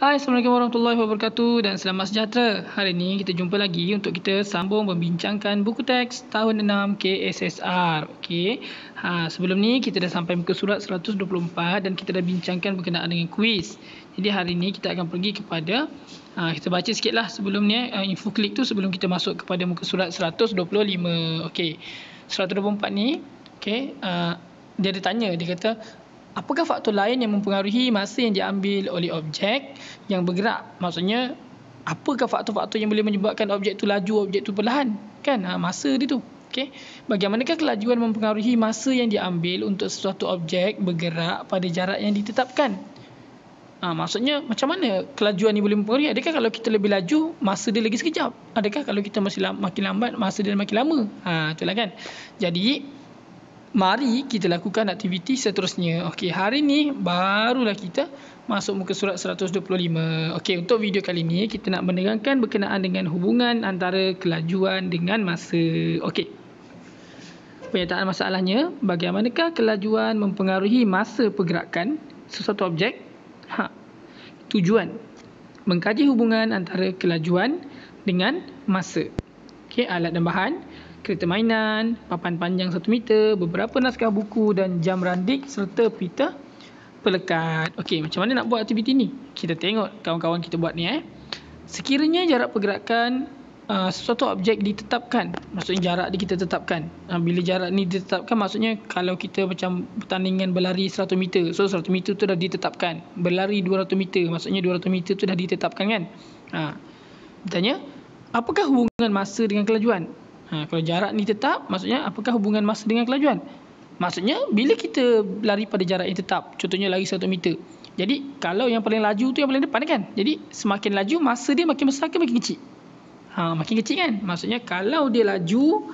Hai, Assalamualaikum warahmatullahi wabarakatuh dan selamat sejahtera. Hari ini kita jumpa lagi untuk kita sambung membincangkan buku teks tahun 6 KSSR. Okey. Sebelum ni kita dah sampai muka surat 124 dan kita dah bincangkan berkenaan dengan kuis. Jadi hari ini kita akan pergi kepada kita baca sikitlah sebelum ni info klik tu sebelum kita masuk kepada muka surat 125. Okey. 124 ni dia ada tanya, dia kata apakah faktor lain yang mempengaruhi masa yang diambil oleh objek yang bergerak? Maksudnya, apakah faktor-faktor yang boleh menyebabkan objek tu laju, objek tu perlahan? Kan? Masa dia tu. Okey. Bagaimanakah kelajuan mempengaruhi masa yang diambil untuk sesuatu objek bergerak pada jarak yang ditetapkan? Maksudnya, macam mana kelajuan ni boleh mempengaruhi? Adakah kalau kita lebih laju, masa dia lagi sekejap? Adakah kalau kita makin lambat, masa dia makin lama? Itulah kan. Jadi, mari kita lakukan aktiviti seterusnya. Okey, hari ni barulah kita masuk muka surat 125. Okey, untuk video kali ni kita nak menerangkan berkenaan dengan hubungan antara kelajuan dengan masa. Okey. Pernyataan masalahnya, bagaimanakah kelajuan mempengaruhi masa pergerakan sesuatu objek? Tujuan, mengkaji hubungan antara kelajuan dengan masa. Okey, alat dan bahan, kereta mainan, papan panjang 1 meter, beberapa naskah buku dan jam randik serta pita pelekat. Okey, macam mana nak buat aktiviti ni? Kita tengok kawan-kawan kita buat ni. Sekiranya jarak pergerakan sesuatu objek ditetapkan, maksudnya jarak dia kita tetapkan. Bila jarak ni ditetapkan, maksudnya kalau kita macam pertandingan berlari 100 meter, so 100 meter tu dah ditetapkan. Berlari 200 meter, maksudnya 200 meter tu dah ditetapkan kan? Bertanya, apakah hubungan masa dengan kelajuan? Kalau jarak ni tetap, maksudnya apakah hubungan masa dengan kelajuan? Maksudnya, bila kita lari pada jarak yang tetap, contohnya lari 1 meter. Jadi, kalau yang paling laju tu yang paling depan kan? Jadi, semakin laju, masa dia makin besar ke makin kecil? Makin kecil kan? Maksudnya, kalau dia laju,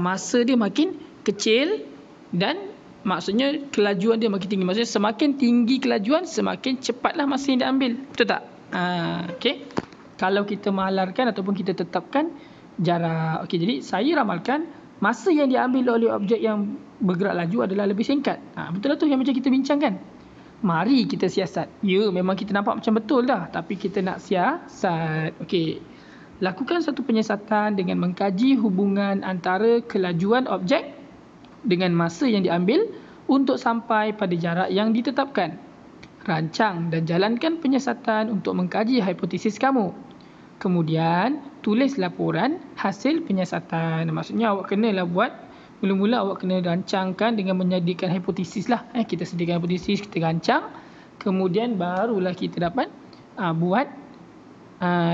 masa dia makin kecil dan maksudnya kelajuan dia makin tinggi. Maksudnya, semakin tinggi kelajuan, semakin cepatlah masa yang diambil. Betul tak? Okay. Kalau kita malarkan ataupun kita tetapkan jarak. Okey, jadi saya ramalkan masa yang diambil oleh objek yang bergerak laju adalah lebih singkat. Betul lah tu yang macam kita bincangkan. Mari kita siasat. Ya, memang kita nampak macam betul dah, tapi kita nak siasat. Okey. Lakukan satu penyiasatan dengan mengkaji hubungan antara kelajuan objek dengan masa yang diambil untuk sampai pada jarak yang ditetapkan. Rancang dan jalankan penyiasatan untuk mengkaji hipotesis kamu. Kemudian, tulis laporan hasil penyiasatan. Maksudnya awak kenalah buat, mula-mula awak kena rancangkan dengan menyediakan hipotesis lah. Kita sediakan hipotesis, kita rancang. Kemudian barulah kita dapat buat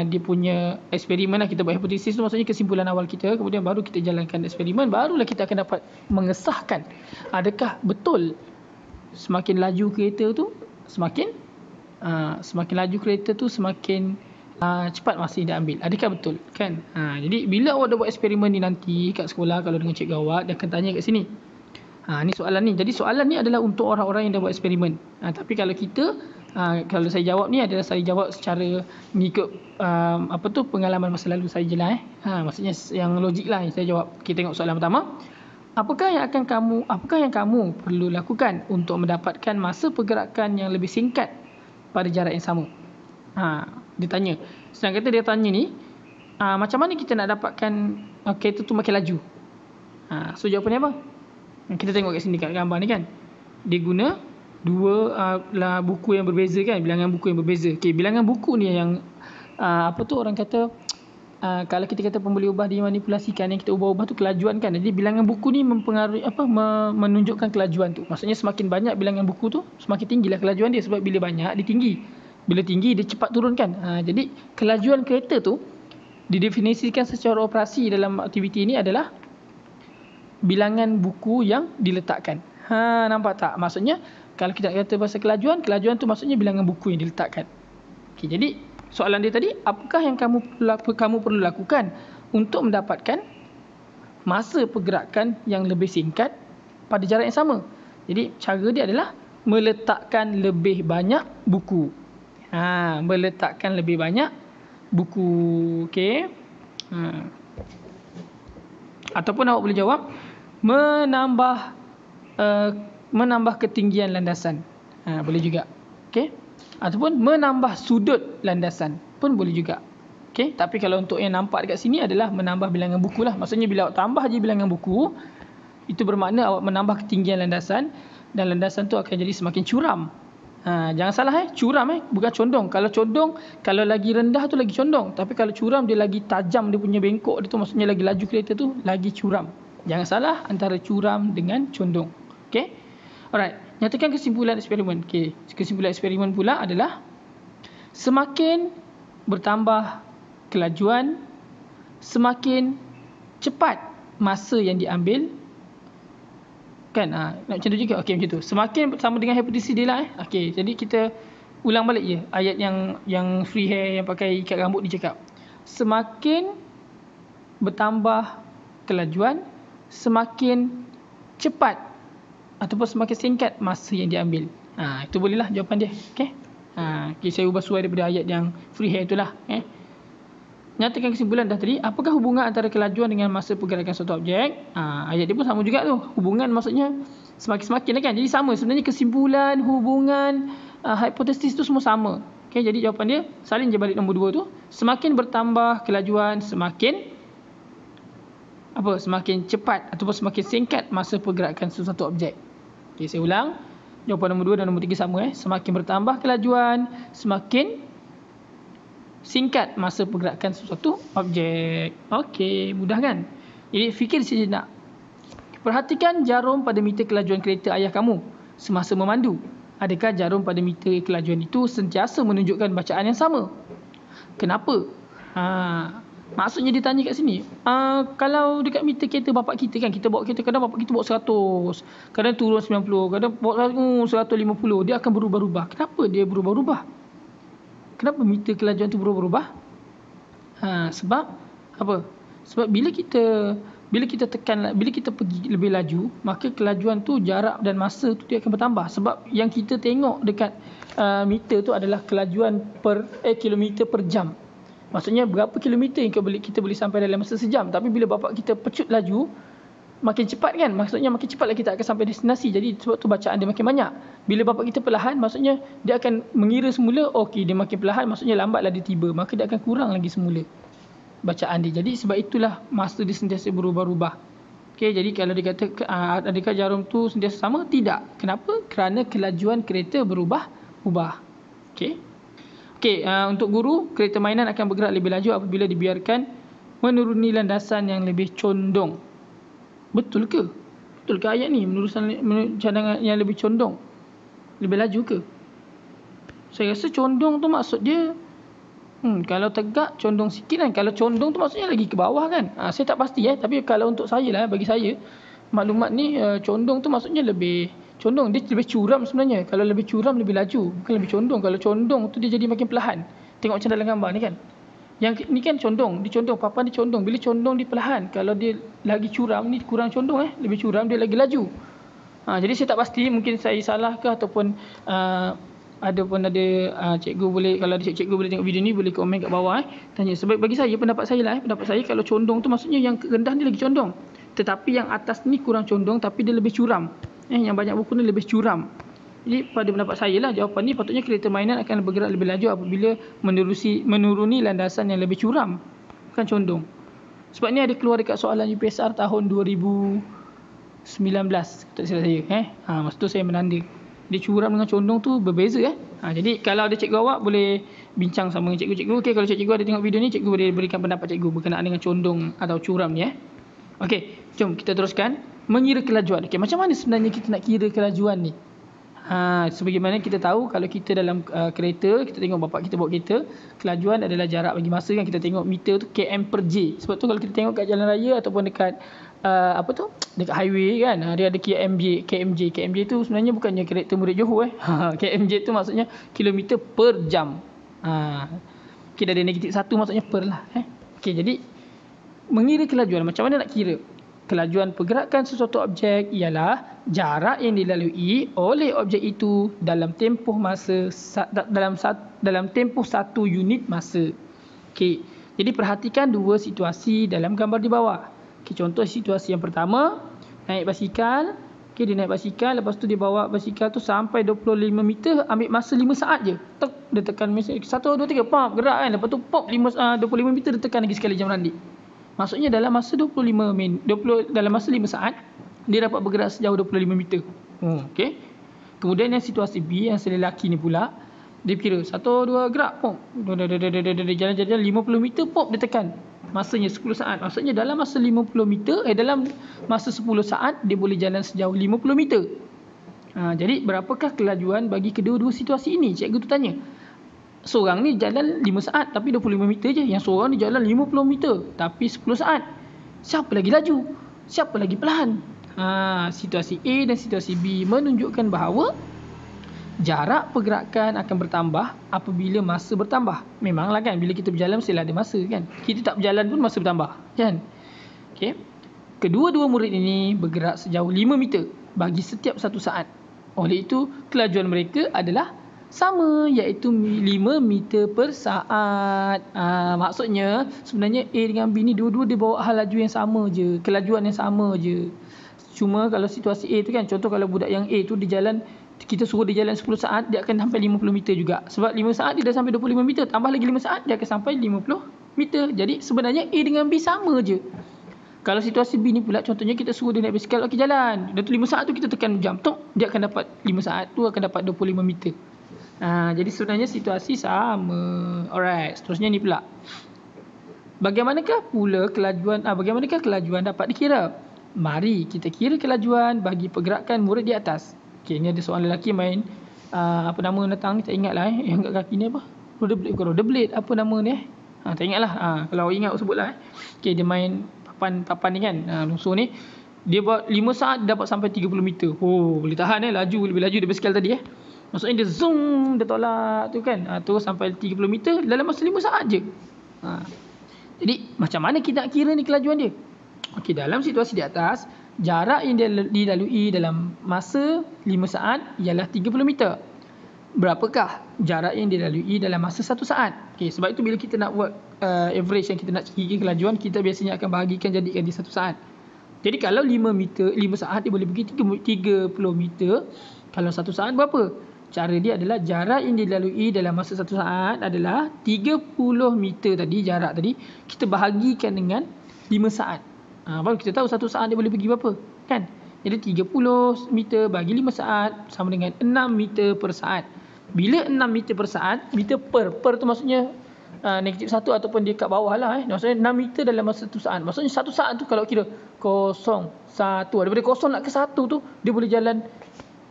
dia punya eksperimen lah. Kita buat hipotesis tu maksudnya kesimpulan awal kita. Kemudian baru kita jalankan eksperimen. Barulah kita akan dapat mengesahkan adakah betul semakin laju kereta tu semakin laju kereta tu semakin cepat masa yang diambil. Adakah betul? Kan? Jadi bila awak dah buat eksperimen ni nanti kat sekolah, kalau dengan cikgu awak, dia akan tanya kat sini. Ni soalan ni. Jadi soalan ni adalah untuk orang-orang yang dah buat eksperimen. Tapi kalau kita, kalau saya jawab ni adalah saya jawab secara mengikut pengalaman masa lalu saya je lah. Maksudnya yang logik lah yang saya jawab. Kita tengok soalan pertama. Apakah yang kamu perlu lakukan untuk mendapatkan masa pergerakan yang lebih singkat pada jarak yang sama? Dia tanya. Senang kata dia tanya ni, macam mana kita nak dapatkan kereta tu makin laju? So jawapannya apa? Kita tengok kat sini kat gambar ni kan. Dia guna dua buku yang berbeza kan, bilangan buku yang berbeza. Okey, bilangan buku ni yang orang kata kalau kita kata pembuli ubah dimanipulasikan, yang kita ubah-ubah tu kelajuan kan. Jadi bilangan buku ni mempengaruhi menunjukkan kelajuan tu. Maksudnya semakin banyak bilangan buku tu, semakin tinggilah kelajuan dia, sebab bila banyak dia tinggi. Bila tinggi dia cepat turun kan. Jadi kelajuan kereta tu didefinisikan secara operasi dalam aktiviti ini adalah bilangan buku yang diletakkan. Nampak tak? Maksudnya kalau kita kata pasal kelajuan tu maksudnya bilangan buku yang diletakkan. Okey, jadi soalan dia tadi, apakah yang kamu perlu lakukan untuk mendapatkan masa pergerakan yang lebih singkat pada jarak yang sama? Jadi cara dia adalah meletakkan lebih banyak buku. Meletakkan lebih banyak buku. Okey. Ataupun awak boleh jawab menambah ketinggian landasan. Boleh juga. Okey. Ataupun menambah sudut landasan pun boleh juga. Okey, tapi kalau untuk yang nampak dekat sini adalah menambah bilangan buku lah. Maksudnya bila awak tambah je bilangan buku, itu bermakna awak menambah ketinggian landasan dan landasan tu akan jadi semakin curam. Jangan salah curam bukan condong. Kalau condong, kalau lagi rendah tu lagi condong. Tapi kalau curam dia lagi tajam, dia punya bengkok dia tu, maksudnya lagi laju kereta tu lagi curam. Jangan salah antara curam dengan condong. Okey. Alright, nyatakan kesimpulan eksperimen. Okey, kesimpulan eksperimen pula adalah semakin bertambah kelajuan, semakin cepat masa yang diambil. Kan? Nak macam tu juga. Okey, macam tu. Semakin sama dengan hipotesis dia lah. Okey, jadi kita ulang balik je ayat yang free hair yang pakai ikat rambut ni cakap. Semakin bertambah kelajuan, semakin cepat ataupun semakin singkat masa yang diambil. Itu bolehlah jawapan dia. Okey. Okay, saya ubah suai daripada ayat yang free hair itulah. Nyatakan kesimpulan dah tadi. Apakah hubungan antara kelajuan dengan masa pergerakan suatu objek? Ayat dia pun sama juga tu. Hubungan maksudnya semakin-semakin lah kan. Jadi sama. Sebenarnya kesimpulan, hubungan, hipotesis tu semua sama. Okay, jadi jawapan dia salin je balik nombor 2 tu. Semakin bertambah kelajuan, semakin cepat ataupun semakin singkat masa pergerakan sesuatu objek. Okay, saya ulang. Jawapan nombor 2 dan nombor 3 sama. Semakin bertambah kelajuan, semakin singkat masa pergerakan sesuatu objek. Okey, mudah kan? Jadi fikir sejenak. Perhatikan jarum pada meter kelajuan kereta ayah kamu semasa memandu. Adakah jarum pada meter kelajuan itu sentiasa menunjukkan bacaan yang sama? Kenapa? Maksudnya dia tanya kat sini. Kalau dekat meter kereta bapak kita kan, kita bawa kereta, kadang bapak kita bawa 100, kadang turun 90, kadang bawa 150, dia akan berubah-ubah. Kenapa dia berubah-ubah? Kenapa meter kelajuan tu berubah-ubah? Sebab apa? Sebab bila kita pergi lebih laju, maka kelajuan tu, jarak dan masa tu dia akan bertambah. Sebab yang kita tengok dekat meter tu adalah kelajuan per kilometer per jam. Maksudnya berapa kilometer yang kita boleh sampai dalam masa sejam. Tapi bila bapak kita pecut laju, makin cepat kan? Maksudnya makin cepatlah kita akan sampai destinasi. Jadi sebab tu bacaan dia makin banyak. Bila bapak kita perlahan, maksudnya dia akan mengira semula, okey dia makin perlahan, maksudnya lambatlah dia tiba. Maka dia akan kurang lagi semula bacaan dia. Jadi sebab itulah masa dia sentiasa berubah-ubah. Okey, jadi kalau dia kata adakah jarum tu sentiasa sama? Tidak. Kenapa? Kerana kelajuan kereta berubah-ubah. Okey. Okey, untuk guru, kereta mainan akan bergerak lebih laju apabila dibiarkan menuruni landasan yang lebih condong. Betul ke? Betul ke ayat ni? Menurut cadangan yang lebih condong, lebih laju ke? Saya rasa condong tu maksud dia kalau tegak condong sikit kan. Kalau condong tu maksudnya lagi ke bawah kan. Saya tak pasti tapi kalau untuk saya lah, bagi saya maklumat ni, condong tu maksudnya lebih condong, dia lebih curam sebenarnya. Kalau lebih curam lebih laju, bukan lebih condong. Kalau condong tu dia jadi makin perlahan. Tengok macam dalam gambar ni kan. Yang ni kan condong, dia condong, papan dia condong. Bila condong dia perlahan. Kalau dia lagi curam, ni kurang condong lebih curam, dia lagi laju. Jadi saya tak pasti, mungkin saya salah ke ataupun ada cikgu boleh, kalau ada cikgu boleh tengok video ni, boleh komen kat bawah tanya. Sebab bagi saya, pendapat saya kalau condong tu maksudnya yang rendah ni lagi condong. Tetapi yang atas ni kurang condong tapi dia lebih curam. Yang banyak buku ni lebih curam. Jadi pada pendapat saya lah, jawapan ni patutnya kereta mainan akan bergerak lebih laju apabila menuruni landasan yang lebih curam, bukan condong. Sebab ni ada keluar dekat soalan UPSR tahun 2019, tak silap saya. Masa tu saya menanda. Dia curam dengan condong tu berbeza. Jadi kalau ada cikgu awak, boleh bincang sama dengan cikgu-cikgu. Okey, kalau cikgu ada tengok video ni, cikgu boleh berikan pendapat cikgu berkenaan dengan condong atau curam ni. Okey, jom kita teruskan. Mengira kelajuan. Okey, macam mana sebenarnya kita nak kira kelajuan ni? Sebagaimana kita tahu, kalau kita dalam kereta, kita tengok bapak kita bawa kereta, kelajuan adalah jarak bagi masa kan. Kita tengok meter tu km per J. Sebab tu kalau kita tengok kat jalan raya ataupun dekat dekat highway kan, dia ada KMJ tu sebenarnya bukannya kereta murid Johor KMJ tu maksudnya kilometer per jam. Okay, dah ada -1 maksudnya per lah. Okay, jadi mengira kelajuan, macam mana nak kira? Kelajuan pergerakan sesuatu objek ialah jarak yang dilalui oleh objek itu dalam tempoh masa dalam tempoh 1 unit masa. Okey. Jadi perhatikan dua situasi dalam gambar di bawah. Okey, contoh situasi yang pertama, naik basikal Okey, dia naik basikal, lepas tu dia bawa basikal tu sampai 25 meter, ambil masa 5 saat je. Tek, dia tekan mesin 1 2 3 pop, gerak kan. Lepas tu pop 25 meter dia tekan lagi sekali jam randik. Maksudnya dalam masa 20 dalam masa 5 saat dia dapat bergerak sejauh 25 meter. Okey. Kemudian yang situasi B, yang lelaki ni pula, dia kira 1 2 gerak pop. Jalan-jalan 50 meter pop dia tekan. Masanya 10 saat. Maksudnya dalam masa 50 meter, dalam masa 10 saat dia boleh jalan sejauh 50 meter. Jadi berapakah kelajuan bagi kedua-dua situasi ini? Cikgu tu tanya. Seorang ni jalan 5 saat tapi 25 meter je. Yang seorang ni jalan 50 meter tapi 10 saat. Siapa lagi laju? Siapa lagi perlahan? Situasi A dan situasi B menunjukkan bahawa jarak pergerakan akan bertambah apabila masa bertambah. Memanglah kan, bila kita berjalan mestilah ada masa kan. Kita tak berjalan pun masa bertambah kan. Okey. Kedua-dua murid ini bergerak sejauh 5 meter bagi setiap 1 saat. Oleh itu, kelajuan mereka adalah sama, iaitu 5 meter per saat. Maksudnya sebenarnya A dengan B ni dua-dua dia bawa hal laju yang sama je, kelajuan yang sama je. Cuma kalau situasi A tu kan, contoh kalau budak yang A tu dia jalan, kita suruh dia jalan 10 saat, dia akan sampai 50 meter juga. Sebab 5 saat dia dah sampai 25 meter, tambah lagi 5 saat dia akan sampai 50 meter. Jadi sebenarnya A dengan B sama je. Kalau situasi B ni pula, contohnya kita suruh dia naik basikal, okey jalan. Dan tu 5 saat tu kita tekan jam, tok, dia akan dapat 5 saat tu akan dapat 25 meter. Jadi sebenarnya situasi sama. Alright, seterusnya ni pula. Bagaimanakah kelajuan dapat dikira? Mari kita kira kelajuan bagi pergerakan murid di atas. Okey, ni ada seorang lelaki main apa nama datang, tak ingatlah yang kat kaki ni apa? Rollerblade apa nama ni tak ingatlah. Kalau ingat sebutlah Okey, dia main papan ni kan. Musuh ni dia buat 5 saat dapat sampai 30 meter. Boleh tahan laju, lebih laju dari basikal tadi Maksudnya dia zoom, dia tolak tu kan. Tu sampai 30 meter dalam masa 5 saat je. Jadi macam mana kita nak kira ni kelajuan dia? Okey, dalam situasi di atas, jarak yang dilalui dalam masa 5 saat ialah 30 meter. Berapakah jarak yang dilalui dalam masa 1 saat? Okey, sebab itu bila kita nak buat average yang kita nak kira kelajuan, kita biasanya akan bahagikan jadikan di 1 saat. Jadi kalau 5 saat dia boleh pergi 30 meter. Kalau 1 saat berapa? Cara dia adalah jarak yang dilalui dalam masa 1 saat adalah 30 meter tadi, jarak tadi kita bahagikan dengan 5 saat. Baru kita tahu 1 saat dia boleh pergi berapa kan. Jadi 30 meter bagi 5 saat sama dengan 6 meter per saat. Bila 6 meter per saat, meter per tu maksudnya negatif 1 ataupun dia kat bawah lah Maksudnya 6 meter dalam masa 1 saat. Maksudnya 1 saat tu kalau kira 0, 1, daripada 0 nak ke 1 tu dia boleh jalan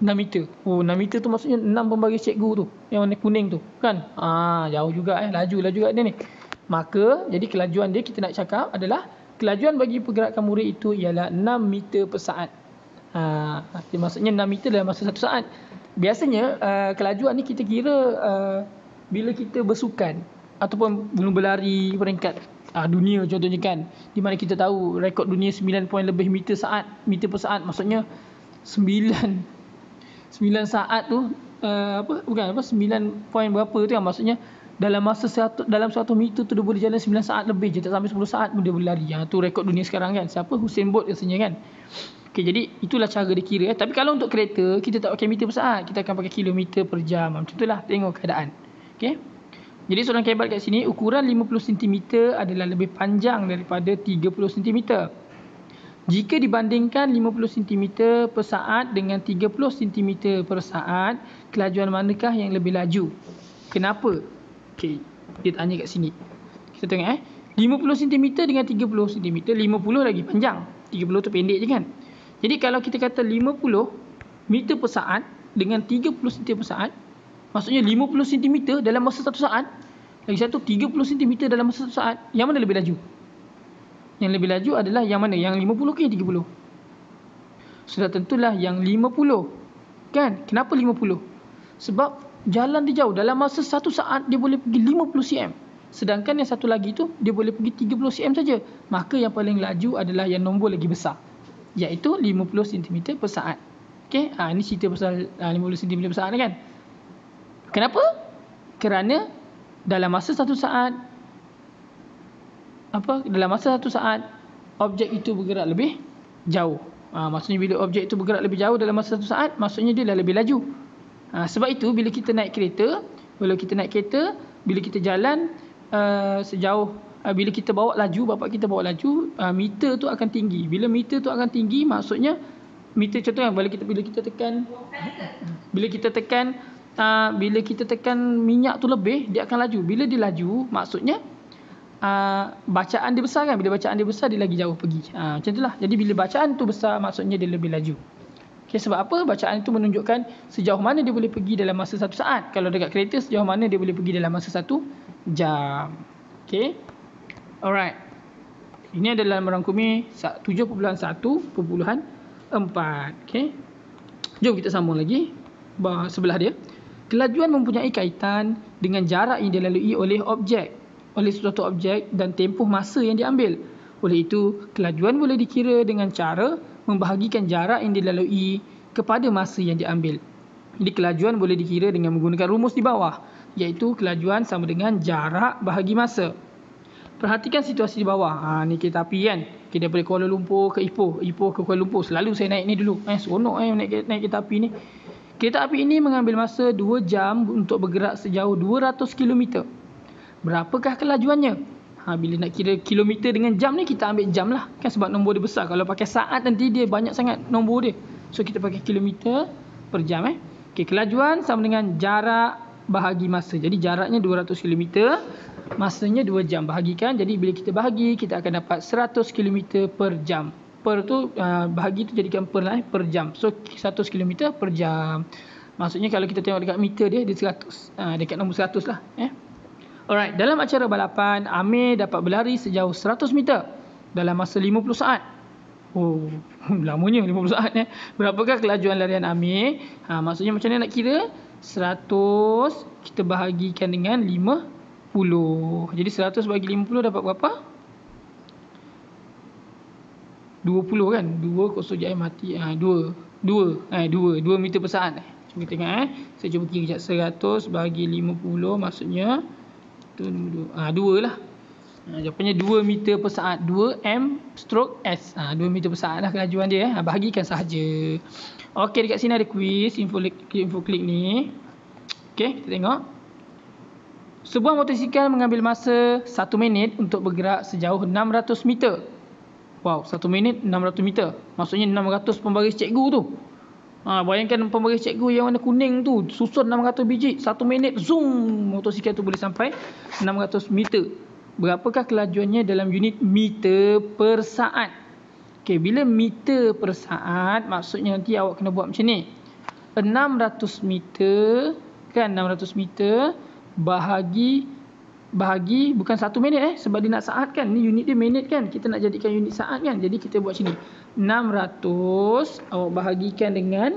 6 meter. 6 meter tu maksudnya 6 pembaris cikgu tu, yang warna kuning tu kan. Jauh juga laju juga dia ni. Maka jadi kelajuan dia kita nak cakap adalah kelajuan bagi pergerakan murid itu ialah 6 meter per saat. Maksudnya 6 meter dalam masa 1 saat. Biasanya kelajuan ni kita kira bila kita bersukan ataupun berlari peringkat dunia contohnya kan, di mana kita tahu rekod dunia 9 point lebih meter per saat. Maksudnya 9 saat tu 9 point berapa tu kan. Maksudnya dalam masa dalam 1 meter tu dia boleh jalan 9 saat lebih je, tak sampai 10 saat pun dia boleh lari. Tu rekod dunia sekarang kan. Siapa? Usain Bolt rasanya kan. Okey, jadi itulah cara dia kira. Tapi kalau untuk kereta, kita tak pakai meter per saat, kita akan pakai kilometer per jam. Macam itulah, tengok keadaan. Okey. Jadi soalan kebat kat sini, ukuran 50 cm adalah lebih panjang daripada 30 cm. Jika dibandingkan 50 cm per saat dengan 30 cm per saat, kelajuan manakah yang lebih laju? Kenapa? Okey, dia tanya kat sini. Kita tengok 50 cm dengan 30 cm, 50 lagi panjang. 30 tu pendek je kan. Jadi kalau kita kata 50 meter per saat dengan 30 cm per saat, maksudnya 50 cm dalam masa 1 saat, lagi satu 30 cm dalam masa 1 saat, yang mana lebih laju? Yang lebih laju adalah yang mana? Yang 50 ke yang 30? Sudah tentulah yang 50. Kan? Kenapa 50? Sebab jalan dia jauh. Dalam masa 1 saat dia boleh pergi 50 cm. Sedangkan yang satu lagi tu dia boleh pergi 30 cm saja. Maka yang paling laju adalah yang nombor lagi besar, iaitu 50 cm per saat. Okey, ini cerita pasal 50 cm per saat kan. Kenapa? Kerana dalam masa 1 saat dalam masa 1 saat objek itu bergerak lebih jauh. Maksudnya bila objek itu bergerak lebih jauh dalam masa 1 saat, maksudnya dia dah lebih laju. Sebab itu bila kita naik kereta, bila kita jalan sejauh, bila kita bawa laju, bapak kita bawa laju, meter tu akan tinggi. Bila meter tu akan tinggi, maksudnya meter contohnya bila kita tekan minyak tu lebih, dia akan laju. Bila dia laju, maksudnya bacaan dia besar kan. Bila bacaan dia besar, dia lagi jauh pergi. Macam itulah. Jadi bila bacaan tu besar, maksudnya dia lebih laju. Okay, sebab apa? Bacaan itu menunjukkan sejauh mana dia boleh pergi dalam masa 1 saat. Kalau dekat kereta, sejauh mana dia boleh pergi dalam masa 1 jam. Okay. Alright. Ini adalah merangkumi 7.1.4. Okay. Jom kita sambung lagi sebelah dia. Kelajuan mempunyai kaitan dengan jarak yang dilalui oleh sesuatu objek dan tempoh masa yang diambil. Oleh itu, kelajuan boleh dikira dengan cara membahagikan jarak yang dilalui kepada masa yang diambil. Jadi kelajuan boleh dikira dengan menggunakan rumus di bawah, iaitu kelajuan sama dengan jarak bahagi masa. Perhatikan situasi di bawah. Ni kereta api kan. Kita daripada Kuala Lumpur ke Ipoh ke Kuala Lumpur. Selalu saya naik ni dulu. Seronok naik kereta api ni. Kereta api ini mengambil masa 2 jam untuk bergerak sejauh 200 km. Berapakah kelajuannya? Bila nak kira kilometer dengan jam ni, kita ambil jam lah. Kan sebab nombor dia besar. Kalau pakai saat nanti dia banyak sangat nombor dia. So kita pakai kilometer per jam. Okay, kelajuan sama dengan jarak bahagi masa. Jadi jaraknya 200 km. Masanya 2 jam. Bahagikan. Jadi bila kita bahagi, kita akan dapat 100 km per jam. Per tu, bahagi tu jadikan per lah, per jam. So 100 km per jam. Maksudnya kalau kita tengok dekat meter dia 100. Dekat nombor 100 lah. Alright, dalam acara balapan, Amir dapat berlari sejauh 100 meter dalam masa 50 saat. Lamanya 50 saat. Berapakah kelajuan larian Amir? Maksudnya macam mana nak kira? 100 kita bahagikan dengan 50. Jadi 100 bagi 50 dapat berapa? 20 kan? 2 kosong je mati. 2 meter per saat. Cuba tengok saya cuba kira sekejap. 100 bagi 50 maksudnya 2 lah. Jawapannya 2 meter per saat. 2m/s. 2 meter per saat lah kelajuan dia. Bahagikan sahaja. Okey, dekat sini ada quiz info klik ni. Okey, kita tengok. Sebuah motosikal mengambil masa 1 minit untuk bergerak sejauh 600 meter. Wow, 1 minit 600 meter. Maksudnya 600 pembaris cikgu tu. Bayangkan pembaris cikgu yang warna kuning tu, susun 600 biji, 1 minit, zoom, motosikal tu boleh sampai 600 meter. Berapakah kelajuannya dalam unit meter per saat? Okay, bila meter per saat, maksudnya nanti awak kena buat macam ni. 600 meter, kan 600 meter, bahagi bukan 1 minit sebab dia nak saat kan. Ni unit dia minit kan. Kita nak jadikan unit saat kan. Jadi kita buat sini. 600 awak bahagikan dengan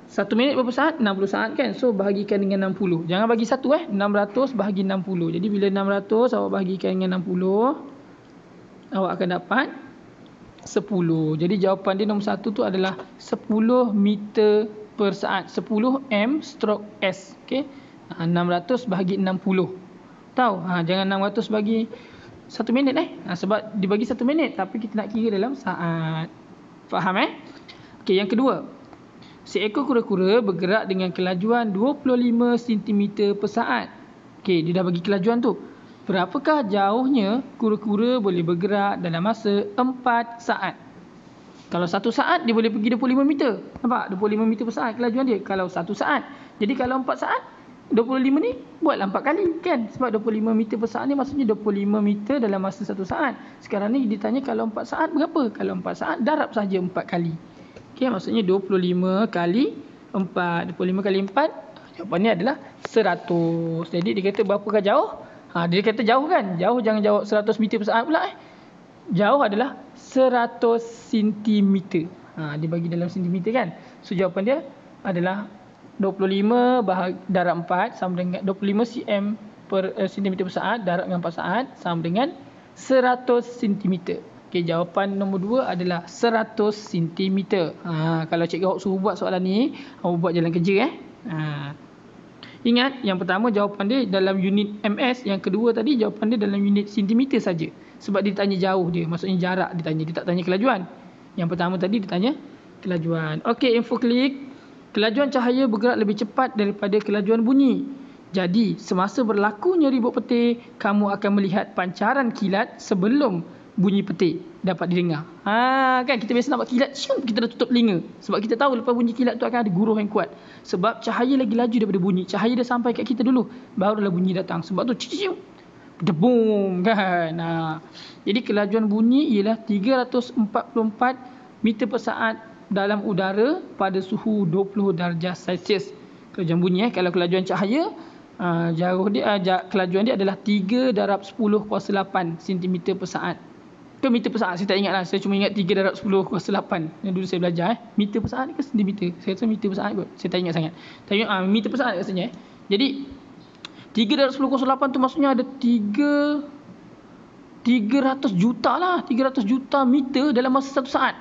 1 minit berapa saat? 60 saat kan. So bahagikan dengan 60. Jangan bagi 1 600 bahagi 60. Jadi bila 600 awak bahagikan dengan 60, awak akan dapat 10. Jadi jawapan dia nombor 1 tu adalah 10 meter per saat. 10 m/s. Okey. 600 bahagi 60. Tahu? Jangan 600 bagi 1 minit sebab dibagi 1 minit tapi kita nak kira dalam saat. Faham Okey, yang kedua. Seekor kura-kura bergerak dengan kelajuan 25 cm per saat. Okey, dia dah bagi kelajuan tu. Berapakah jauhnya kura-kura boleh bergerak dalam masa 4 saat? Kalau 1 saat dia boleh pergi 25 meter. Nampak? 25 meter per saat kelajuan dia kalau 1 saat. Jadi kalau 4 saat 25 ni buatlah 4 kali kan. Sebab 25 meter per saat ni maksudnya 25 meter dalam masa 1 saat. Sekarang ni ditanya kalau 4 saat berapa? Kalau 4 saat darab saja 4 kali. Okey, maksudnya 25 kali 4. 25 kali 4 jawapannya adalah 100. Jadi dia kata berapakah jauh? Dia kata jauh kan. Jauh jangan jawab 100 meter per saat pula Jauh adalah 100 cm. Dia bagi dalam sentimeter kan. So jawapan dia adalah 25 darab 4 sama dengan 25 cm per cm per saat darab dengan 4 saat sama dengan 100 cm. Okey, jawapan nombor 2 adalah 100 cm. Kalau cikgu awak suruh buat soalan ni, awak buat jalan kerja Ingat, yang pertama jawapan dia dalam unit ms, yang kedua tadi jawapan dia dalam unit cm saja. Sebab dia tanya jauh dia. Maksudnya jarak dia tanya. Dia tak tanya kelajuan. Yang pertama tadi dia tanya kelajuan. Okey, info klik. Kelajuan cahaya bergerak lebih cepat daripada kelajuan bunyi. Jadi, semasa berlakunya ribut petir, kamu akan melihat pancaran kilat sebelum bunyi petir dapat didengar. Kan kita biasa nampak kilat, kita dah tutup telinga. Sebab kita tahu lepas bunyi kilat tu akan ada guruh yang kuat. Sebab cahaya lagi laju daripada bunyi. Cahaya dah sampai kat kita dulu, barulah bunyi datang. Sebab tu debum kan. Jadi kelajuan bunyi ialah 344 meter per saat dalam udara pada suhu 20 darjah Celsius. Kelajuan bunyi kalau kelajuan cahaya kelajuan dia adalah 3/10^8 cm per saat. Ke meter per saat, saya tak ingat lah. Saya cuma ingat 3/10^8 yang dulu saya belajar. Meter per saat ke sentimeter? Saya rasa meter per saat kot. Saya tak ingat sangat. Tapi meter per saat rasanya. Jadi 3/10^8 tu maksudnya ada 300 juta lah. 300 juta meter dalam masa 1 saat.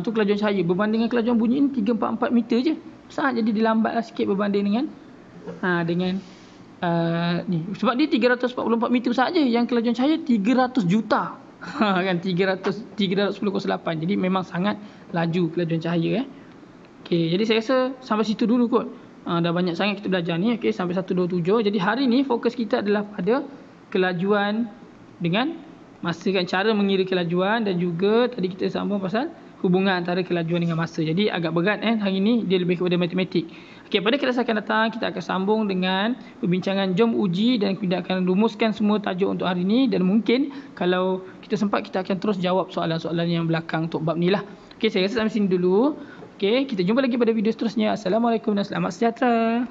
Tu kelajuan cahaya. Berbanding dengan kelajuan bunyi ni 344 meter je per saat. Jadi dia lambatlah sikit berbanding dengan ni. Sebab dia 344 meter per saat je. Yang kelajuan cahaya 300 juta. Kan 3/10^8. Jadi memang sangat laju kelajuan cahaya. Okey, jadi saya rasa sampai situ dulu kot. Dah banyak sangat kita belajar ni. Okey, sampai 127. Jadi hari ni fokus kita adalah pada kelajuan dengan masa kan, cara mengira kelajuan, dan juga tadi kita sambung pasal hubungan antara kelajuan dengan masa. Jadi agak berat hari ni, dia lebih kepada matematik. Okey, pada kelas akan datang kita akan sambung dengan perbincangan jom uji, dan kita akan rumuskan semua tajuk untuk hari ni, dan mungkin kalau kita sempat kita akan terus jawab soalan-soalan yang belakang untuk bab ni lah. Okey, saya rasa sampai sini dulu. Okey, kita jumpa lagi pada video seterusnya. Assalamualaikum dan selamat sejahtera.